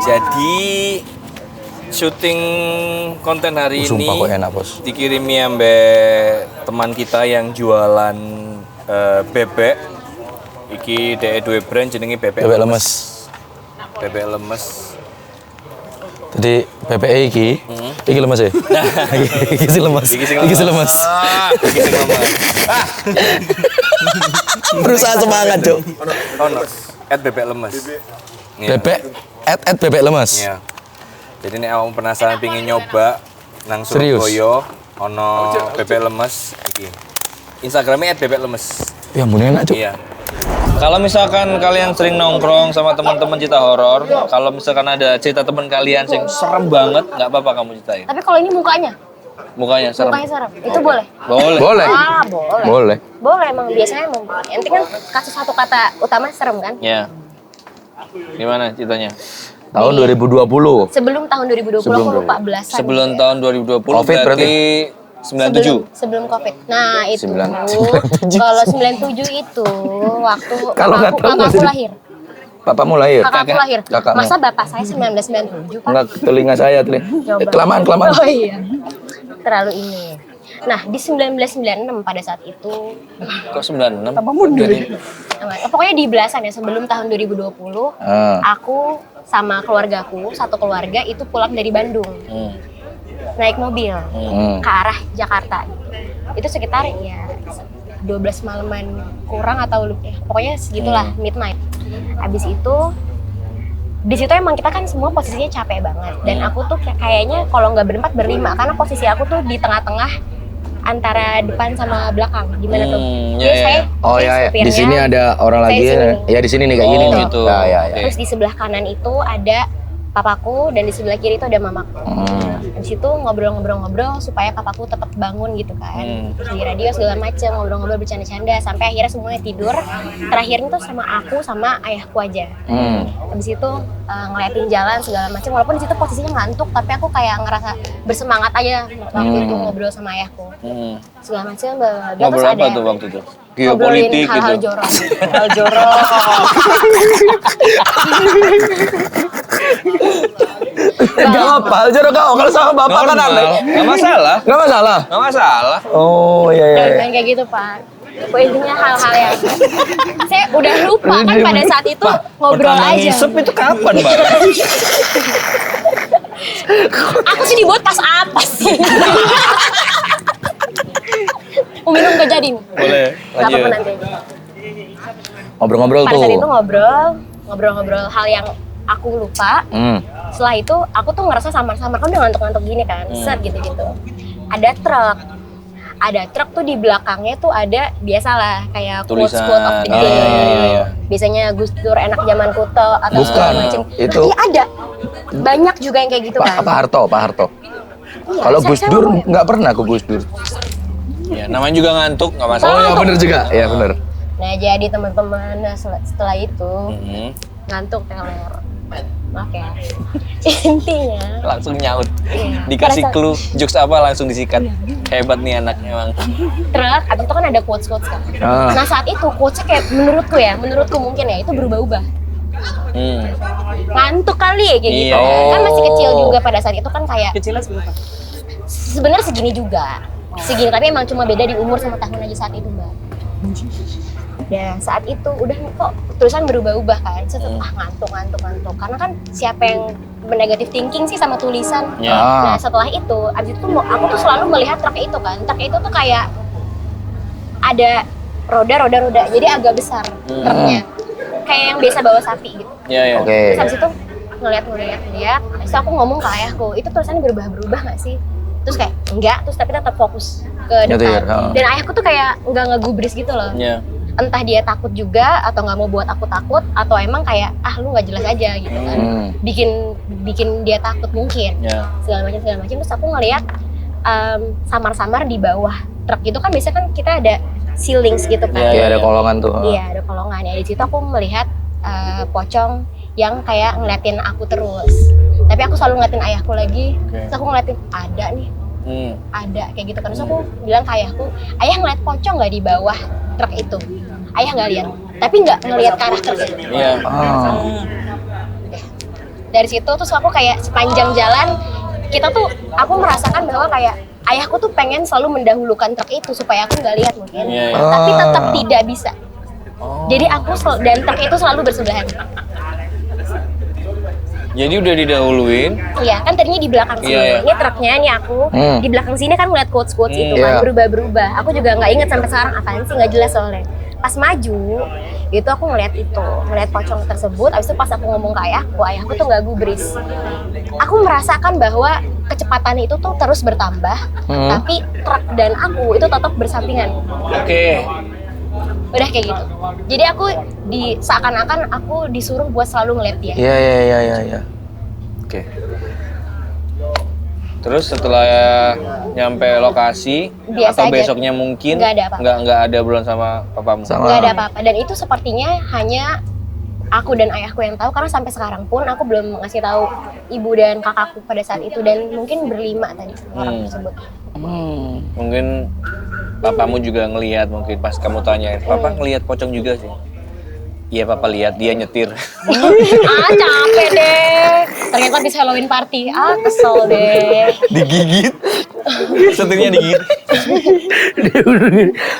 Jadi syuting konten hari ini Sumpah kok enak, Bos. dikirimi ambek teman kita yang jualan bebek. Iki DE duwe brand jenenge bebek lemes. Bebek lemes. Jadi bebek iki lemes ya? Iki sing lemes. Iki sing lemes. Berusaha semangat, Cuk. Ono bebek lemes. Bebek bebek lemes. Iya. Jadi nek awakmu penasaran pengin nyoba nang Serius? Surabaya ono bebek lemes iki. Instagramnya @bebek lemes. Ya ampun enak, Cuk. Iya. Kalau misalkan kalian sering nongkrong sama teman-teman cerita horor, kalau misalkan ada cerita teman kalian yang serem banget, nggak apa-apa kamu ceritain. Tapi kalau ini mukanya Serem. mukanya serem. Itu boleh? Boleh. Ah, boleh. Boleh. Boleh emang biasanya emang. Yang penting kan kasih satu kata utama serem kan? Ya. Gimana ceritanya? Tahun 2020. Sebelum tahun 2020 aku lupa belasan. Sebelum tahun 2020 Covid berarti 97. Sebelum Covid. Nah, itu 97. kalau 97 itu waktu Kalau nggak tahu kakakku masih- lahir. Papamu lahir. Kakakku lahir. Kakakmu. Masa bapak saya 1997, Pak? Enggak telinga saya, Coba. Kelamaan. Oh iya. Terlalu ini. Nah, di 1996 pada saat itu Kok 96? Apa mundur? pokoknya di belasan ya sebelum tahun 2020 aku sama keluargaku satu keluarga itu pulang dari Bandung naik mobil ke arah Jakarta itu sekitar ya 12 malaman kurang atau pokoknya segitulah midnight. Habis itu di situ emang kita kan semua posisinya capek banget dan aku tuh kayaknya kalau nggak berempat berlima karena posisi aku tuh di tengah-tengah antara depan sama belakang gimana tuh? Jadi saya Oh ya, supirnya, di sini ada orang saya lagi di sini. ya di sini nih kayak gini nih. gitu. Ya. Terus di sebelah kanan itu ada papaku dan di sebelah kiri itu ada mamaku. Di situ ngobrol-ngobrol supaya papaku tetap bangun gitu kan. Terus di radio segala macem ngobrol-ngobrol bercanda-canda sampai akhirnya semuanya tidur. Terakhirnya tuh sama aku sama ayahku aja. Habis itu ngeliatin jalan segala macam walaupun di situ posisinya ngantuk tapi aku kayak ngerasa bersemangat aja waktu itu ngobrol sama ayahku. Segala macam Ngobrol apa tuh waktu itu? Geopolitik hal-hal gitu. jorok. Hal jorok. Enggak apa, jorok kau kalau sama bapak kan aneh. Nggak masalah. Enggak masalah. Nggak masalah. Oh iya. Dan kayak gitu Pak. Intinya hal-hal yang saya udah lupa kan pada saat itu ngobrol Pertama aja. ngisep itu kapan, Mbak? Aku sih dibuat pas apa sih? Mau minum gak jadi nih? Boleh, Gak apa-apa lanjut. nanti aja. Ngobrol-ngobrol Pada tuh. saat itu ngobrol-ngobrol hal yang aku lupa. Setelah itu aku tuh ngerasa samar-samar kan udah ngantuk-ngantuk gini kan, set gitu-gitu. Ada truk tuh di belakangnya tuh ada biasalah kayak Tulisan. quote of the day. Iya. Biasanya Gus Dur enak zaman kuto atau Bukan, segala macam. itu. Iya ada. Banyak juga yang kayak gitu kan. Pak Harto. Iya, Kalau saya- Gus saya Dur ngomong, nggak pernah aku Gus Dur. Ya, namanya juga ngantuk, nggak masalah. Oh ya benar juga. Ya benar. nah jadi teman-teman setelah itu Mhm. ngantuk teler. Maaf ya. Intinya Langsung nyaut. Iya. Dikasih Pada saat- clue, jokes apa langsung disikat. Hebat nih anak emang. truk, abis itu kan ada quotes-quotes kan. Nah saat itu quotesnya kayak menurutku mungkin ya itu berubah-ubah. Ngantuk kali ya kayak gitu. Iya. Kan masih kecil juga pada saat itu kan kayak Kecilnya seberapa? sebenarnya segini juga. Segini tapi emang cuma beda di umur sama tahun aja saat itu Mbak. Ya saat itu udah kok tulisan berubah-ubah kan. Ngantuk. Karena kan siapa yang negative thinking sih sama tulisan. Ya. Nah setelah itu, abis itu aku tuh selalu melihat truk itu kan. Truk itu tuh kayak ada roda. Jadi agak besar truknya. Kayak yang biasa bawa sapi gitu. Iya. Oke. Terus abis itu ngeliat. Terus aku ngomong ke ayahku, itu tulisannya berubah gak sih? Terus kayak enggak, terus tapi tetap fokus ke depan. Nyetir, Dan ayahku tuh kayak nggak ngegubris gitu loh. Iya. Entah dia takut juga atau nggak mau buat aku takut atau emang kayak lu nggak jelas aja gitu kan. Bikin dia takut mungkin. Iya. Segala macam. Terus aku ngeliat samar-samar di bawah truk itu kan biasanya kan kita ada ceilings gitu kan. Iya ada kolongan tuh. Iya ada kolongan ya. Di situ aku melihat pocong yang kayak ngeliatin aku terus. Tapi aku selalu ngeliatin ayahku lagi. Terus aku ngeliatin ada nih. Ada kayak gitu kan. Terus aku bilang ke ayahku, ayah ngeliat pocong nggak di bawah truk itu? Ayah nggak lihat. Tapi nggak ngeliat ke arah truk itu. Iya. Udah. Dari situ terus aku kayak sepanjang jalan aku merasakan bahwa kayak ayahku tuh pengen selalu mendahulukan truk itu supaya aku nggak lihat mungkin, Iya, iya. tapi tetap tidak bisa. Jadi dan truk itu selalu bersebelahan. Jadi udah didahuluin. Iya, kan tadinya di belakang sini. Iya, iya. Ini truknya, ini aku. Di belakang sini kan ngeliat quotes-quotes itu kan Iya. berubah-berubah. Aku juga nggak inget sampai sekarang apaan sih, nggak jelas soalnya. Pas maju, itu aku ngeliat pocong tersebut. Abis itu pas aku ngomong ke ayahku tuh nggak gubris. Aku merasakan bahwa kecepatan itu tuh terus bertambah, tapi truk dan aku itu tetap bersampingan. Oke. Udah kayak gitu. Jadi aku seakan-akan aku disuruh buat selalu ngeliat dia. Iya. Oke. Terus setelah nyampe lokasi Biasa atau aja. besoknya mungkin Nggak ada apa-apa. nggak ada obrolan sama papamu. Nggak ada apa-apa, dan itu sepertinya hanya aku dan ayahku yang tahu, karena sampai sekarang pun aku belum ngasih tahu ibu dan kakakku pada saat itu, dan mungkin berlima tadi orang tersebut. Mungkin papamu juga ngelihat, mungkin pas kamu tanyain, papa ngelihat pocong juga sih. Iya papa lihat, dia nyetir. Capek deh, ternyata habis Halloween party, kesel deh. Digigit. Setirnya digigit.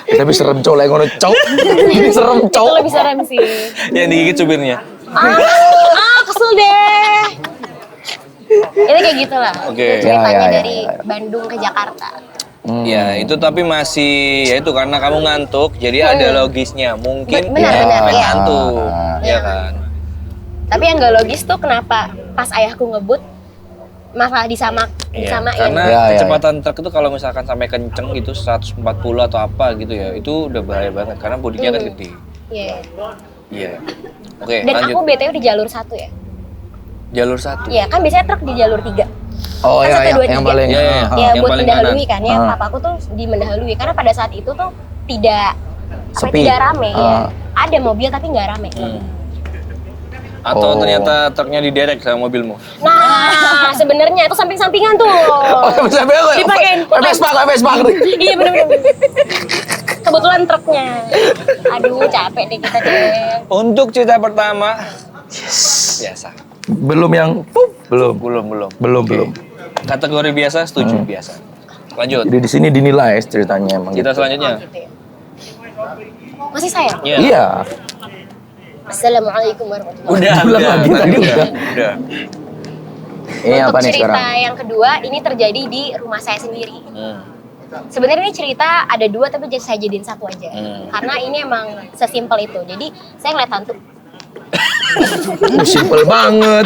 Tapi serem cowok lagi ngono cowok. Serem Itu cowok. lebih serem sih. Yang digigit supirnya. Kesel deh. Itu kayak gitulah. Oke. Itu ceritanya Ya. dari Bandung ke Jakarta. Ya itu tapi masih, ya itu karena kamu ngantuk, jadi ada logisnya. Mungkin Benar, sampai iya. ngantuk, Iya. ya kan? Tapi yang gak logis tuh kenapa pas ayahku ngebut masalah disamain. Karena Iya, iya, kecepatan truk itu kalau misalkan sampai kenceng gitu 140 atau apa gitu ya, itu udah bahaya banget karena bodinya kan gede. Iya. Iya. Oke, Dan lanjut. aku BTW di jalur 1 ya. Jalur 1. Iya, kan biasanya truk di jalur 3. Oh Kan iya, 1, 2, yang 3. paling. Iya, iya. Ya yang buat paling mendahului kanan. kan ya, papaku tuh mendahului karena pada saat itu tuh tidak Sepi. tidak rame ya. Ada mobil tapi nggak rame. Atau Oh. ternyata truknya diderek sama mobilmu. Nah, sebenarnya itu samping-sampingan tuh. Oh, bisa bego. Dipakein. Vespa. Iya benar-benar. Kebetulan truknya. Aduh, capek deh kita deh. Untuk cerita pertama, biasa. Belum yang belum. Belum. Kategori biasa, setuju biasa. Lanjut. Jadi di sini dinilai ceritanya emang Cerita gitu. selanjutnya. Gitu ya. Masih saya? Iya. Iya. Assalamualaikum warahmatullahi Udah, Ulang lagi, tadi udah. Udah. Ini apa Untuk nih cerita sekarang? yang kedua, ini terjadi di rumah saya sendiri. Sebenarnya ini cerita ada 2 tapi saya jadiin 1 aja. Karena ini emang sesimpel itu. Jadi saya ngeliat hantu. Simple banget.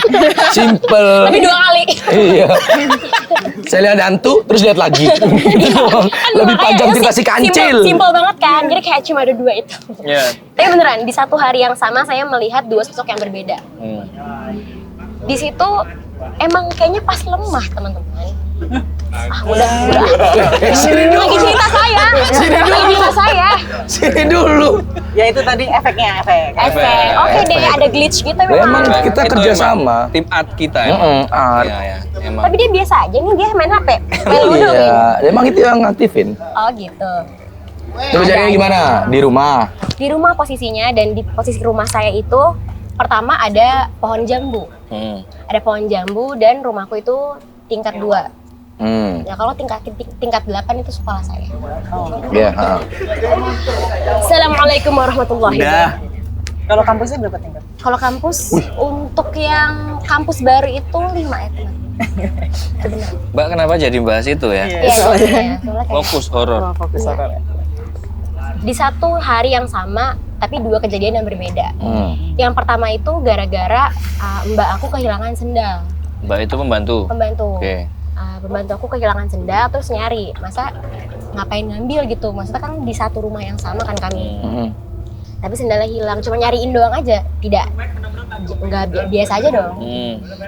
Simple. Tapi 2 kali. Iya. Saya lihat hantu, terus lihat lagi. Lebih panjang cerita si kancil. Simpel banget kan. Jadi kayak cuma ada 2 itu. Iya. Tapi beneran di satu hari yang sama saya melihat 2 sosok yang berbeda. Di situ emang kayaknya pas lemah teman-teman. Udah. Lagi cerita saya. Sini dulu. Ya itu tadi efeknya, efek. Efek. Oke deh, ada glitch gitu Emang memang. kita Itu kerja emang sama. Tim art kita ya. Art. Iya, emang. Tapi dia biasa aja nih, dia main HP. Main Ludo kayaknya. Iya, emang itu yang ngaktifin. Oh gitu. Terus jadinya gimana? Di rumah. Di rumah posisinya, dan di posisi rumah saya itu pertama ada pohon jambu. Ada pohon jambu dan rumahku itu tingkat 2. Ya kalau tingkat 8 itu sekolah saya. Iya, Assalamualaikum warahmatullahi wabarakatuh. Kalau kampusnya berapa tingkat? Kalau kampus untuk yang kampus baru itu 5 ya teman. Itu benar. Mbak kenapa jadi bahas itu ya? Iya, soalnya kayak Fokus horor. Fokus horor ya. di satu hari yang sama tapi 2 kejadian yang berbeda. Yang pertama itu gara-gara mbak aku kehilangan sendal. Mbak itu pembantu. Oke. Pembantu aku kehilangan sendal terus nyari, masa ngapain ngambil gitu, maksudnya kan di satu rumah yang sama kan kami. Tapi sendalnya hilang, cuma nyariin doang aja, nggak biasa aja dong.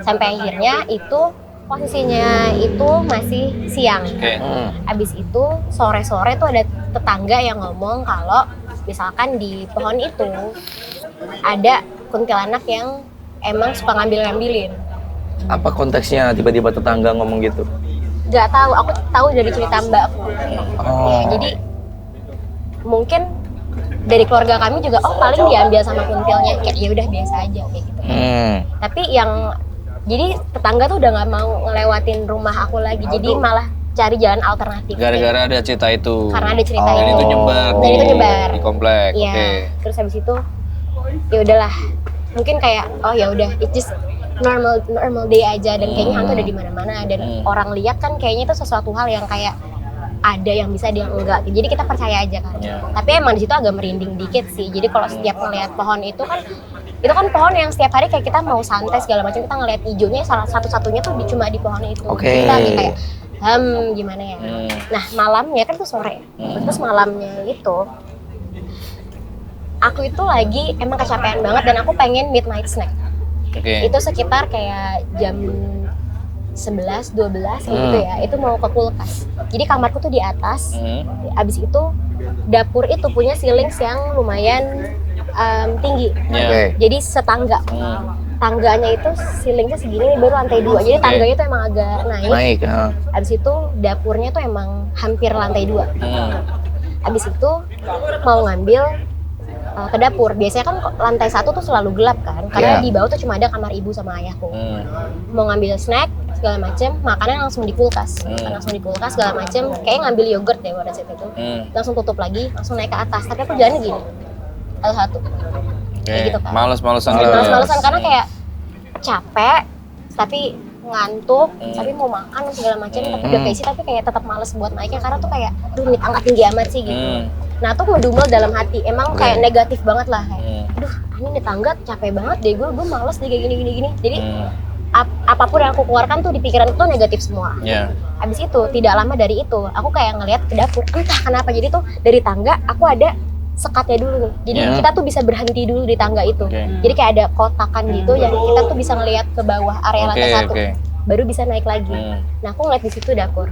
Sampai akhirnya itu posisinya itu masih siang. Abis itu sore-sore tuh ada tetangga yang ngomong kalau misalkan di pohon itu ada kuntilanak yang emang suka ngambilin. Apa konteksnya tiba-tiba tetangga ngomong gitu? Gak tahu, aku tahu dari cerita mbakku. Ya, jadi mungkin dari keluarga kami juga paling diambil sama kuntilnya, kayak ya udah biasa aja kayak gitu. Tapi yang Jadi tetangga tuh udah nggak mau ngelewatin rumah aku lagi, jadi malah cari jalan alternatif. Gara-gara ada cerita itu. Karena ada cerita Dan itu nyebar Dan itu nyebar di komplek. Iya. Oke. Terus habis itu ya udahlah, mungkin kayak oh ya udah, it's just normal day aja, dan kayaknya hantu ada di mana-mana, dan orang lihat kan kayaknya itu sesuatu hal yang kayak ada yang bisa, dia enggak. Jadi kita percaya aja kan. Yeah. Tapi emang di situ agak merinding dikit sih. Jadi kalau setiap ngelihat pohon itu kan pohon yang setiap hari kayak kita mau santai segala macam, kita ngelihat hijaunya salah satu-satunya tuh cuma di pohon itu. Oke. Kita kayak gimana ya. Nah malamnya kan tuh sore. Terus malamnya itu aku itu lagi emang kecapean banget dan aku pengen midnight snack. Oke. Itu sekitar kayak jam 11, 12 gitu ya, itu mau ke kulkas. Jadi kamarku tuh di atas, abis itu dapur itu punya ceilings yang lumayan tinggi. Yeah. Oke. Jadi setangga, tangganya itu ceilingnya segini, baru lantai 2. Jadi tangganya itu emang agak Naik. Abis itu dapurnya tuh emang hampir lantai 2. Abis itu mau ngambil ke dapur, biasanya kan lantai 1 tuh selalu gelap kan, karena di bawah tuh cuma ada kamar ibu sama ayahku. Mau ngambil snack segala macem, makannya langsung di kulkas, segala macem, kayak ngambil yogurt deh pada saat itu, langsung tutup lagi, langsung naik ke atas. Tapi aku jalannya gini, satu, kayak gitu kan. Males-malesan gitu. Males-malesan karena kayak capek, tapi ngantuk, tapi mau makan segala macam, tapi udah keisi, tapi kayak tetap males buat naiknya karena tuh kayak, duh angkat tinggi amat sih gitu. Nah tuh ngedumel dalam hati, emang kayak negatif banget lah, kayak, aduh ini tangga capek banget deh, gue males deh kayak gini. Jadi apapun yang aku keluarkan tuh di pikiran itu negatif semua. Habis itu tidak lama dari itu, aku kayak ngeliat ke dapur, entah kenapa, jadi tuh dari tangga aku ada sekatnya dulu nih. Jadi kita tuh bisa berhenti dulu di tangga itu. Jadi kayak ada kotakan gitu yang kita tuh bisa ngeliat ke bawah area lantai 1. Baru bisa naik lagi. Nah aku ngeliat di situ dapur,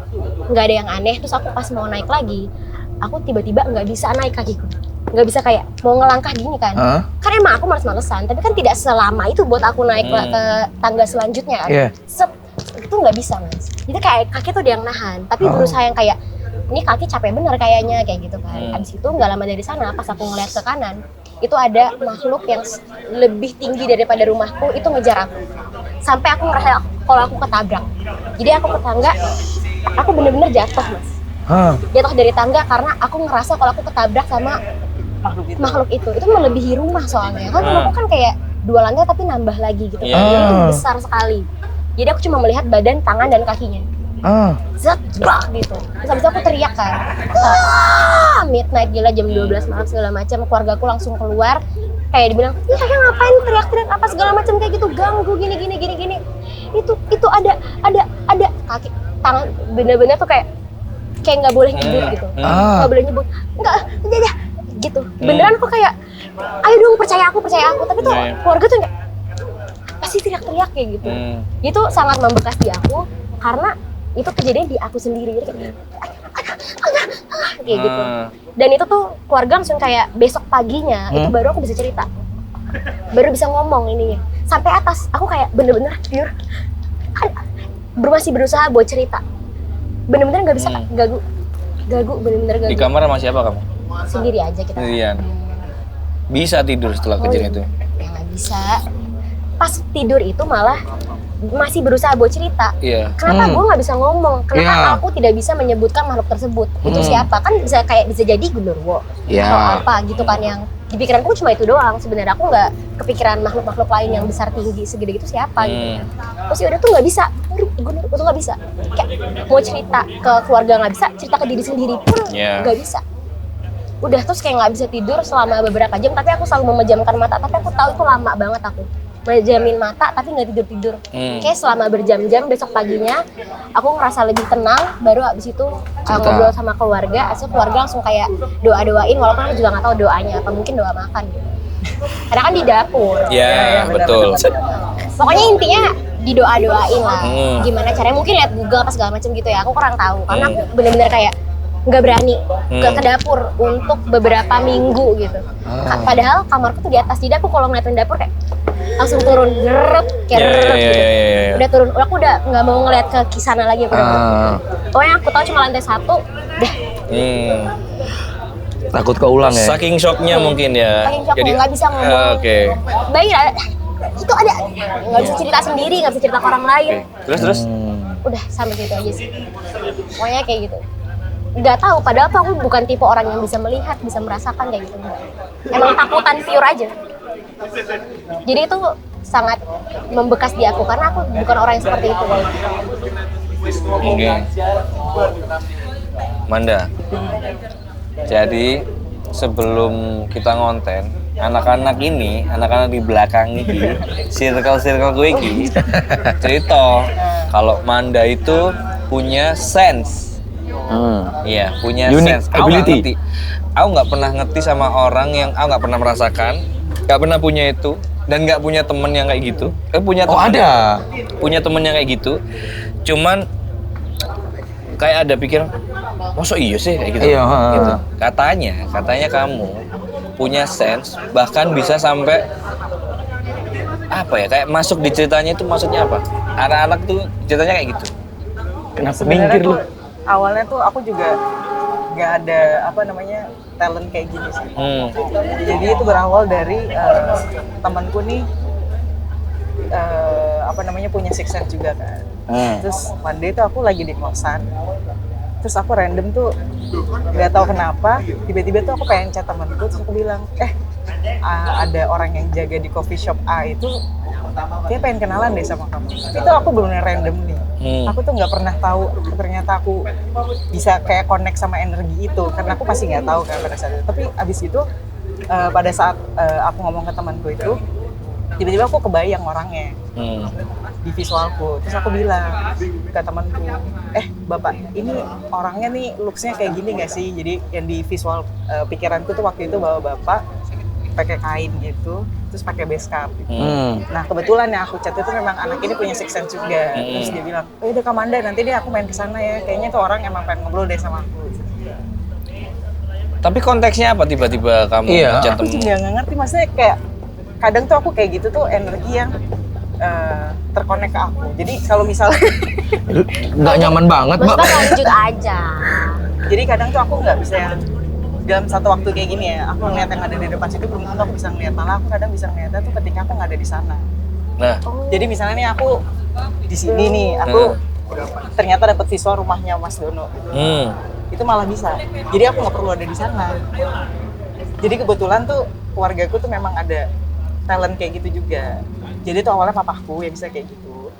nggak ada yang aneh. Terus aku pas mau naik lagi, aku tiba-tiba nggak bisa naik kakiku, nggak bisa, kayak mau ngelangkah gini kan. Kan emang aku males-malesan, tapi kan tidak selama itu buat aku naik ke tangga selanjutnya kan. Itu nggak bisa mas. Jadi kayak kaki tuh dia yang nahan, tapi berusaha yang kayak ini kaki capek bener kayaknya, kayak gitu kan. Abis itu nggak lama dari sana, pas aku ngeliat ke kanan, itu ada makhluk yang lebih tinggi daripada rumahku, itu ngejar aku. Sampai aku ngerasa kalau aku ketabrak. Jadi aku ke tangga, aku bener-bener jatuh mas. Jatuh dari tangga karena aku ngerasa kalau aku ketabrak sama makhluk itu melebihi rumah soalnya. Kan rumahku kan kayak 2 lantai tapi nambah lagi gitu. Itu besar sekali. Jadi aku cuma melihat badan, tangan, dan kakinya. Zat, brak gitu. Terus habis itu aku teriak kan, midnight gila, jam 12 malam segala macam. Keluargaku langsung keluar, kayak dibilang, ih kakak ngapain teriak-teriak apa segala macam kayak gitu, ganggu gini. Itu ada kaki, tangan, bener-bener tuh kayak nggak boleh nyebut gitu, nggak boleh nyebut, nggak, gitu. Beneran aku kayak, ayo dong percaya aku. Tapi tuh keluarga tuh kayak pasti teriak-teriak kayak gitu. Itu sangat membekas di aku karena itu kejadian di aku sendiri, jadi kayak gitu. Dan itu tuh keluarga langsung kayak besok paginya itu baru aku bisa cerita, baru bisa ngomong ininya sampai atas. Aku kayak bener-bener pure masih berusaha buat cerita, bener-bener nggak bisa, gagu bener-bener gagu. Di kamar sama siapa kamu? Sendiri aja kita. Sendirian. Bisa tidur setelah kejadian itu? Ya nggak bisa. Pas tidur itu malah masih berusaha buat cerita. Kenapa gue nggak bisa ngomong? Kenapa aku tidak bisa menyebutkan makhluk tersebut? Itu siapa? Kan bisa jadi genderuwo atau apa gitu kan, yang di pikiranku cuma itu doang. Sebenarnya aku nggak kepikiran makhluk-makhluk lain yang besar tinggi segede gitu siapa gitu. Terus yaudah tuh nggak bisa. Gue tuh nggak bisa. Kayak mau cerita ke keluarga nggak bisa, cerita ke diri sendiri pun nggak bisa. Udah terus kayak nggak bisa tidur selama beberapa jam. Tapi aku selalu memejamkan mata. Tapi aku tahu itu lama banget aku mejamin mata tapi nggak tidur. Kayak selama berjam-jam. Besok paginya aku ngerasa lebih tenang, baru abis itu ngobrol sama keluarga. Asal keluarga langsung kayak doain, walaupun aku juga nggak tahu doanya apa, mungkin doa makan gitu. Karena kan di dapur. Betul. Pokoknya intinya didoain lah. Gimana caranya, mungkin lihat Google apa segala macam gitu ya, aku kurang tahu karena aku bener-bener kayak nggak berani ke dapur untuk beberapa minggu gitu. Padahal kamarku tuh di atas, jadi aku kalau ngeliatin dapur kayak langsung turun, gitu. Udah turun, aku udah nggak mau ngeliat ke sana lagi. Pokoknya aku tahu cuma lantai 1, dah. Takut keulang ya? Saking shocknya mungkin ya. Saking shocknya, nggak bisa ngomong. Oke. Bayi itu ada nggak bisa cerita sendiri, nggak bisa cerita ke orang lain. Terus Udah sampai situ aja sih. Pokoknya kayak gitu. Nggak tahu, padahal tuh aku bukan tipe orang yang bisa melihat, bisa merasakan kayak gitu. Emang takutan pure aja. Jadi itu sangat membekas di aku karena aku bukan orang yang seperti itu. Oke. Manda. Jadi sebelum kita ngonten, anak-anak di belakang ini, circle gue ini cerita kalau Manda itu punya sense. Iya, punya Unique sense. ability. Aku nggak pernah ngerti sama orang yang aku nggak pernah merasakan, nggak pernah punya itu, dan nggak punya temen yang kayak gitu. Punya Oh temen, ada. punya temen yang kayak gitu. Cuman kayak ada pikiran, masa iya sih kayak gitu. Iya, Gitu. Katanya kamu punya sense, bahkan bisa sampai apa ya, kayak masuk di ceritanya itu maksudnya apa? Anak-anak tuh ceritanya kayak gitu. Kenapa Sebenarnya minggir lu? tuh awalnya tuh aku juga nggak ada talent kayak gini sih. Jadi itu berawal dari temanku nih punya six sense juga kan. Terus one day tuh aku lagi di kosan, terus aku random tuh nggak tahu kenapa tiba-tiba tuh aku pengen chat temanku, terus aku bilang ada orang yang jaga di coffee shop A itu dia pengen kenalan deh sama kamu. Itu aku benar-benar random nih. Aku tuh nggak pernah tahu ternyata aku bisa kayak connect sama energi itu karena aku masih nggak tahu kan pada saat itu. Tapi abis itu pada saat aku ngomong ke temanku itu tiba-tiba aku kebayang orangnya di visualku. Terus aku bilang ke temanku, bapak ini orangnya nih looksnya kayak gini gak sih? Jadi yang di visual pikiranku tuh waktu itu bawa bapak pakai kain gitu, terus pakai base cap. Nah kebetulan yang aku chat itu memang anak ini punya six sense juga. Terus dia bilang, udah Kak Manda, nanti deh aku main kesana ya. Kayaknya tuh orang emang pengen ngobrol deh sama aku. Tapi konteksnya apa tiba-tiba kamu chat Aku temen? juga nggak ngerti, maksudnya kayak kadang tuh aku kayak gitu tuh energi yang terkonek ke aku. Jadi kalau misalnya Nggak nyaman banget, Mas Mbak. Bang lanjut aja. jadi kadang tuh aku nggak bisa yang dalam satu waktu kayak gini ya, aku ngeliat yang ada di depan situ belum tentu aku bisa ngeliat, malah aku kadang bisa ngeliatnya tuh ketika aku nggak ada di sana. Nah, Jadi misalnya nih aku di sini nih, aku ternyata dapat visual rumahnya Mas Dono. Itu malah bisa. Jadi aku nggak perlu ada di sana. Jadi kebetulan tuh keluargaku tuh memang ada talent kayak gitu juga. Jadi tuh awalnya papaku yang bisa kayak gitu.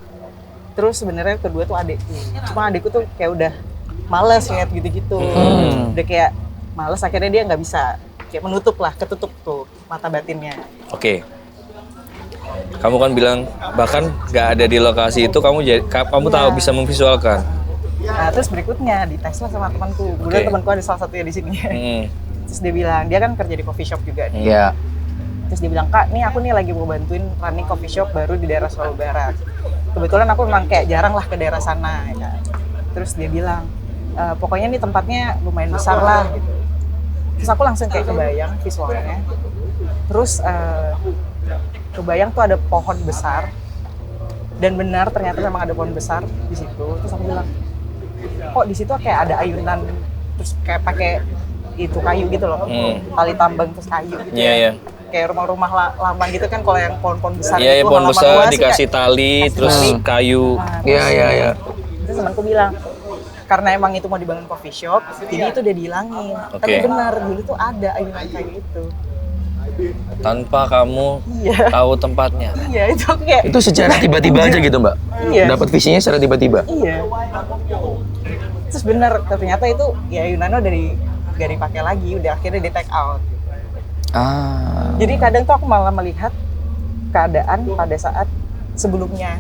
Terus sebenarnya kedua tuh adikku. Cuma adikku tuh kayak udah males lihat gitu-gitu. Udah kayak males, akhirnya dia nggak bisa. Kayak menutup lah, ketutup tuh mata batinnya. oke. Kamu kan bilang bahkan nggak ada di lokasi itu, kamu tahu bisa memvisualkan. Nah terus berikutnya dites lah sama temanku. Kemudian temanku ada salah satunya di sini. Terus dia bilang, dia kan kerja di coffee shop juga nih. Iya. Terus dia bilang, Kak, nih aku nih lagi mau bantuin running coffee shop baru di daerah Solo Barat. Kebetulan aku memang kayak jarang lah ke daerah sana ya kan. Terus dia bilang, pokoknya nih tempatnya lumayan besar lah gitu. Terus aku langsung kayak kebayang visualnya. Terus kebayang tuh ada pohon besar. Dan benar ternyata memang ada pohon besar di situ. Terus aku bilang, kok di situ kayak ada ayunan, terus kayak pakai itu kayu gitu loh, tali tambang terus kayu gitu. Iya. Kayak rumah-rumah lama gitu kan, kalau yang pohon-pohon besar Iya, itu pohon halaman besar luas sih, dikasih kayak tali, terus kayu. Iya. Terus temanku bilang, karena emang itu mau dibangun coffee shop, jadi itu udah dihilangin. Tapi benar, dulu tuh ada ayunan kayu itu. Tanpa kamu tahu tempatnya. Iya, itu aku kayak Itu secara tiba-tiba aja gitu, Mbak? Iya. Dapat visinya secara tiba-tiba? iya. Terus benar, ternyata itu ya ayunannya udah dipakai lagi, udah akhirnya di take out. Jadi kadang tuh aku malah melihat keadaan pada saat sebelumnya,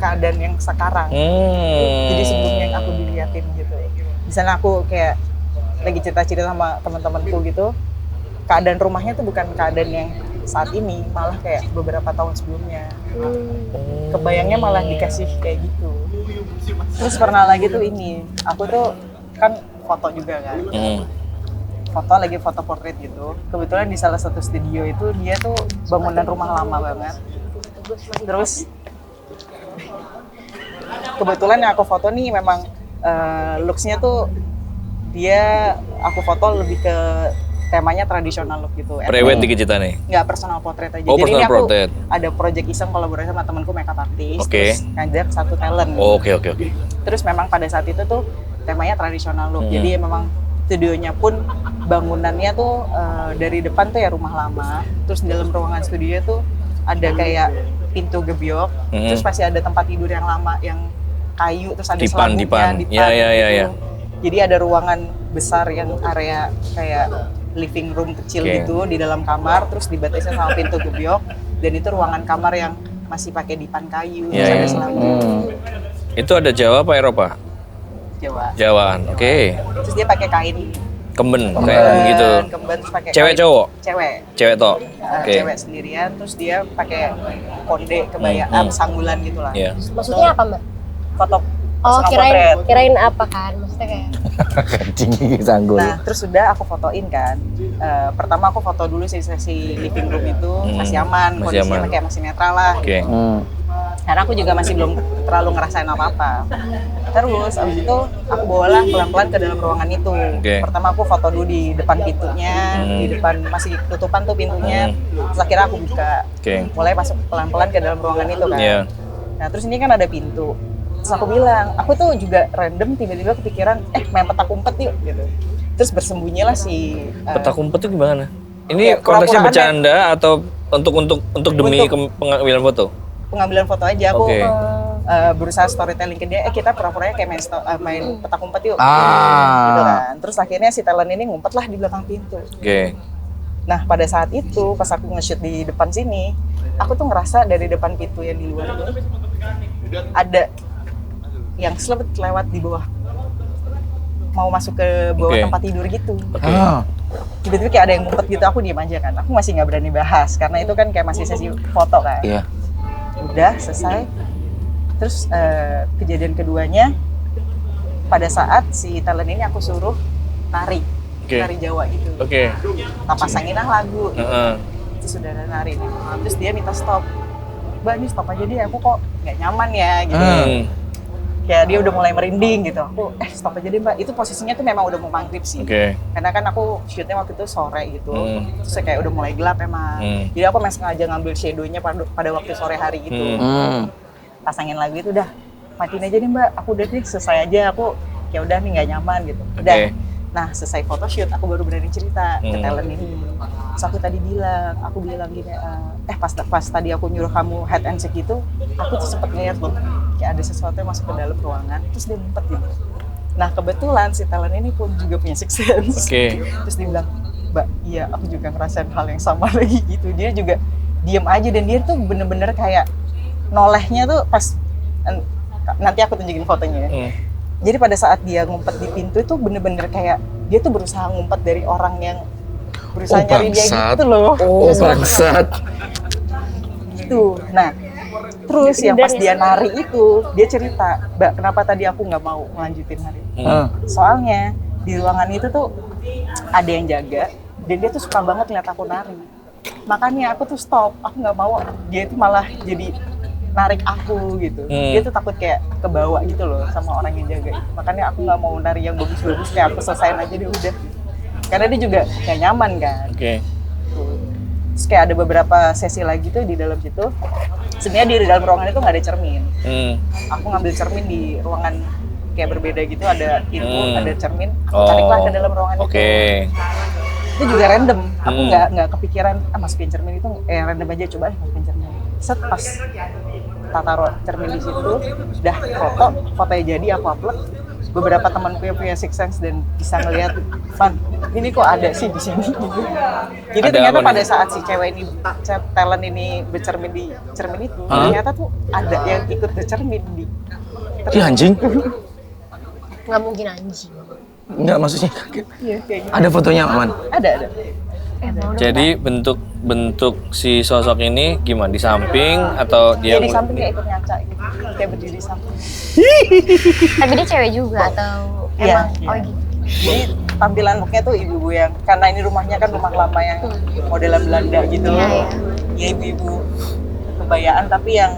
keadaan yang sekarang. Jadi sebelumnya yang aku diliatin gitu. Misalnya aku kayak lagi cerita-cerita sama teman-temanku gitu, keadaan rumahnya tuh bukan keadaan yang saat ini, malah kayak beberapa tahun sebelumnya. Kebayangnya malah dikasih kayak gitu. Terus pernah lagi tuh ini, aku tuh kan foto juga kan. Lagi foto portrait gitu. Kebetulan di salah satu studio itu dia tuh bangunan rumah lama banget. Terus kebetulan yang aku foto nih memang looks-nya tuh dia aku foto lebih ke temanya tradisional look gitu. Prewed dikit ceritanya. Nggak, personal portrait aja. Oh, Jadi personal ini aku portrait. ada project iseng kolaborasi sama temanku makeup artist, Oke. terus ngajak satu talent. Oh, oke. Terus memang pada saat itu tuh temanya tradisional look. Jadi memang studionya pun bangunannya tuh dari depan tuh ya rumah lama. Terus di dalam ruangan studio tuh ada kayak pintu gebyok. Terus masih ada tempat tidur yang lama yang kayu, terus ada Dipan. selamutnya, Ya. Jadi ada ruangan besar yang area kayak living room kecil gitu di dalam kamar, terus dibatasi sama pintu gebyok, dan itu ruangan kamar yang masih pakai dipan kayu, terus ada selamut. Itu ada Jawa apa Eropa? Jawa. Jawaan, oke. Terus dia pakai kain Kemben, kayak gitu. kemben, terus pakai Cewek kain. cowok? Cewek Cewek oke. cewek sendirian, terus dia pakai konde kebayaan sanggulan gitu lah. Iya. Maksudnya apa Mbak? Foto Oh, personal portrait. kirain apa kan? Maksudnya kayak Kancing gigi sanggul. Nah, terus sudah aku fotoin kan. Pertama aku foto dulu sesi living room itu masih aman, masih kondisinya aman. kayak masih netral lah. Oke. Karena aku juga masih belum terlalu ngerasain apa-apa. Terus abis itu aku bawalah pelan-pelan ke dalam ruangan itu. Oke. Pertama aku foto dulu di depan pintunya, di depan masih tutupan tuh pintunya. Terus akhirnya aku buka. Oke. Mulai masuk pelan-pelan ke dalam ruangan itu kan. Iya. Nah terus ini kan ada pintu. Terus aku bilang, aku tuh juga random tiba-tiba kepikiran, main petak umpet yuk gitu. Terus bersembunyilah si Petak umpet itu gimana? Ya, Ini konteksnya pura-pura bercanda atau untuk demi pengambilan foto? pengambilan foto aja. Aku Oke. berusaha storytelling ke dia, kita pura-puranya kayak main petak umpet yuk. Ah. Gitu kan. Terus akhirnya si talent ini ngumpet lah di belakang pintu. Oke. Nah pada saat itu pas aku nge-shoot di depan sini, aku tuh ngerasa dari depan pintu yang di luar itu ada yang selebet lewat di bawah, mau masuk ke bawah Oke. tempat tidur gitu. Oke. Tiba-tiba kayak ada yang ngumpet gitu, aku diam aja kan. Aku masih nggak berani bahas karena itu kan kayak masih sesi foto kan. Iya. Udah selesai. Terus kejadian keduanya pada saat si talent ini aku suruh nari, Oke. nari Jawa gitu. Oke. Tak pasangin lah lagu. Heeh. Terus sudah ada nari nih. Terus dia minta stop. Mbak ini stop aja deh, aku kok nggak nyaman ya gitu. Kayak dia udah mulai merinding gitu. Aku stop aja deh Mbak. Itu posisinya tuh memang udah mau maghrib sih. Oke. Karena kan aku shootnya waktu itu sore gitu. Terus kayak udah mulai gelap emang. Jadi aku memang sengaja ngambil shadow-nya pada waktu sore hari gitu. Pasangin lagu itu udah matiin aja nih Mbak. Aku udah nih selesai aja. Aku ya udah nih nggak nyaman gitu. Udah. Oke. Nah selesai photoshoot aku baru berani cerita ke talent ini. Terus aku tadi bilang, gini, pas tadi aku nyuruh kamu head and shake gitu, aku tuh sempet ngeliat loh, kayak ada sesuatu yang masuk ke dalam ruangan, terus dia ngumpet gitu. Nah kebetulan si talent ini pun juga punya sixth sense. Oke. Terus dia bilang, Mbak, iya aku juga ngerasain hal yang sama lagi gitu. Dia juga diem aja dan dia tuh bener-bener kayak nolehnya tuh pas, nanti aku tunjukin fotonya ya. Jadi pada saat dia ngumpet di pintu itu bener-bener kayak dia tuh berusaha ngumpet dari orang yang berusaha nyari dia gitu loh. Oh bangsat. Gitu. Nah, terus yang pas dia nari itu, dia cerita, Mbak, kenapa tadi aku nggak mau melanjutin hari ini? Soalnya di ruangan itu tuh ada yang jaga, dan dia tuh suka banget lihat aku nari. Makanya aku tuh stop, aku nggak mau dia itu malah jadi narik aku gitu. Dia tuh takut kayak kebawa gitu loh sama orang yang jaga. Makanya aku nggak mau nari yang bagus-bagus, kayak aku selesain aja deh udah. Karena dia juga kayak nyaman kan. Oke. Terus kayak ada beberapa sesi lagi tuh di dalam situ. Sebenarnya di dalam ruangan itu nggak ada cermin. Aku ngambil cermin di ruangan kayak berbeda gitu, ada pintu, ada cermin. Aku tariklah ke dalam ruangan itu. Itu juga random. Aku nggak kepikiran masukin cermin itu random aja, coba masukin cermin. Set pas taruh cermin di situ, udah fotonya jadi aku upload. Beberapa temanku yang punya sixth sense dan bisa ngelihat, Man, ini kok ada sih di sini gitu. Jadi Ada ternyata apa pada nih? saat si cewek ini, talent ini bercermin di cermin itu, ternyata tuh ada yang ikut bercermin di. Ih anjing. nggak mungkin anjing. Enggak maksudnya kaget. Iya, kayak gitu. Ada fotonya aman. Ada. Mau dong, Jadi bentuk si sosok ini gimana? Di samping atau Dia dia? di samping kayak ikut ngaca gitu, kayak berdiri di samping. Tapi dia cewek juga atau Iya, emang? iya. Oh gitu. Jadi tampilan looknya tuh ibu-ibu yang, karena ini rumahnya kan rumah lama yang modelan Belanda gitu. Iya, iya. Ya ibu-ibu kebayaan tapi yang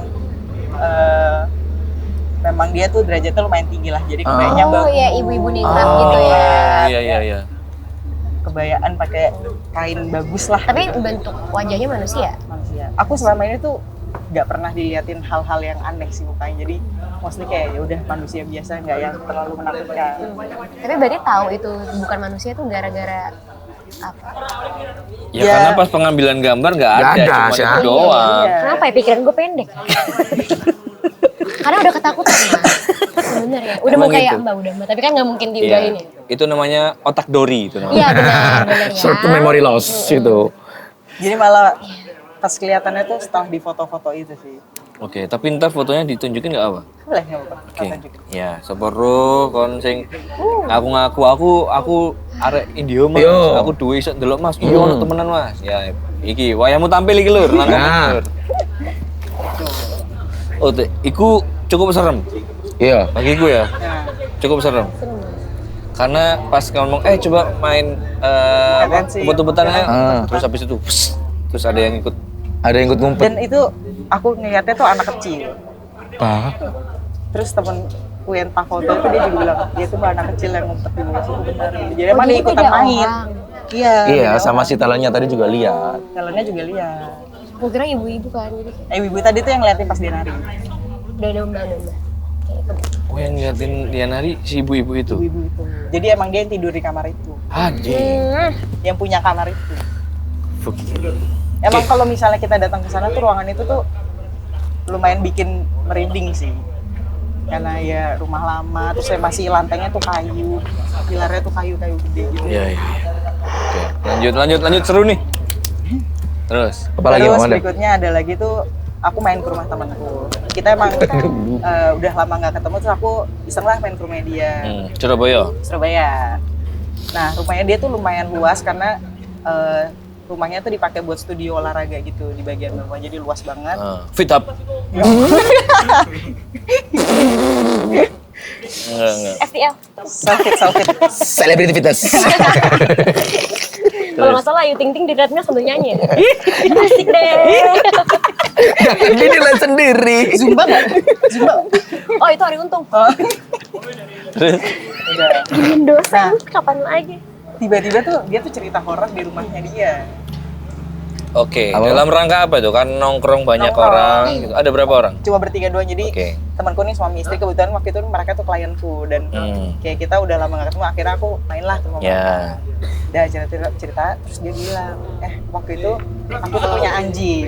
memang dia tuh derajatnya lumayan tinggi lah. Jadi kebayanya Oh bagus. ya ibu-ibu ningrat gitu ya. Iya. kebayaan pakai kain bagus lah. Tapi bentuk wajahnya manusia. Manusia. Aku selama ini tuh nggak pernah diliatin hal-hal yang aneh sih mukanya. Jadi mostly kayak ya udah manusia biasa, nggak yang terlalu menakutkan. Tapi berarti tahu itu bukan manusia tuh gara-gara apa? Ya karena pas pengambilan gambar nggak ada, cuma sih. itu doang. Iya. Kenapa ya pikiran gue pendek? Karena udah ketakutan Mas. Sebenarnya. Udah Emang mau kayak gitu? Mbak udah Mbak, tapi kan nggak mungkin diudahin ya. Itu namanya otak Dori itu namanya. Iya benar ya. Short memory loss itu. Jadi malah pas kelihatannya tuh setelah di foto-foto itu sih. Oke, tapi ntar fotonya ditunjukin nggak apa? Boleh nggak apa-apa. Oke. Kita tunjukin. Ya, sepero kon sing aku ngaku aku arek Indio Mas. Yo. Aku duwe iso ndelok Mas. Iya ono temenan Mas. Ya, iki wayahmu tampil iki lur, langkah Nah. lur. Oh, iku cukup serem. Iya. Bagiku ya, Nah, cukup serem. Karena pas ngomong coba main Tendensi. ubet-ubetan aja. Ah. Terus habis itu terus ada yang ikut. Ada yang ikut ngumpet. dan itu aku ngeliatnya tuh anak kecil. Pak. Terus temenku yang tak foto itu dia juga bilang, dia tuh anak kecil yang ngumpet di bawah situ benar. Jadi emang dia jadi ikutan beda main. orang. Iya. Iya, beda sama orang. si talentnya tadi juga lihat. Talentnya juga lihat. Gue kira ibu-ibu kan jadi Ibu tadi tuh yang ngeliatin pas dia nari. udah domba-domba. Oh, yang ngeliatin dia nari si ibu-ibu itu. Ibu itu. Jadi emang dia yang tidur di kamar itu. Anjing. Yang punya kamar itu. Emang kalau misalnya kita datang ke sana tuh ruangan itu tuh lumayan bikin merinding sih. Karena ya rumah lama, terus ya masih lantainya tuh kayu, pilarnya tuh kayu-kayu gede gitu. Iya, iya. Oke, lanjut seru nih. Terus. Apalagi Terus Mama ada? berikutnya ada lagi tuh aku main ke rumah temanku. Kita emang udah lama nggak ketemu, terus aku iseng lah main ke rumah dia. Surabaya. Surabaya. Nah rumahnya dia tuh lumayan luas karena rumahnya tuh dipakai buat studio olahraga gitu di bagian bawah, jadi luas banget. Fit up. Enggak. FTL. Selfie. Celebrity fitness. Kalau nggak salah Ayu Ting Ting di treadmill sambil nyanyi. Asik deh. Ini lain sendiri. Zumba nggak? Zumba. Oh itu Hari Untung. Terus. Udah. Bikin dosa. Kapan lagi? Tiba-tiba tuh dia tuh cerita horor di rumahnya dia. Oke, Apa? dalam rangka apa tuh? Kan nongkrong banyak Nongkrong. orang gitu. Ada berapa orang? Cuma bertiga doang, jadi Oke. temanku nih suami istri, kebetulan waktu itu mereka tuh klienku dan kayak kita udah lama gak ketemu, akhirnya aku main lah ke rumah Ya. mereka. Udah cerita, terus dia bilang, waktu itu aku tuh punya anjing.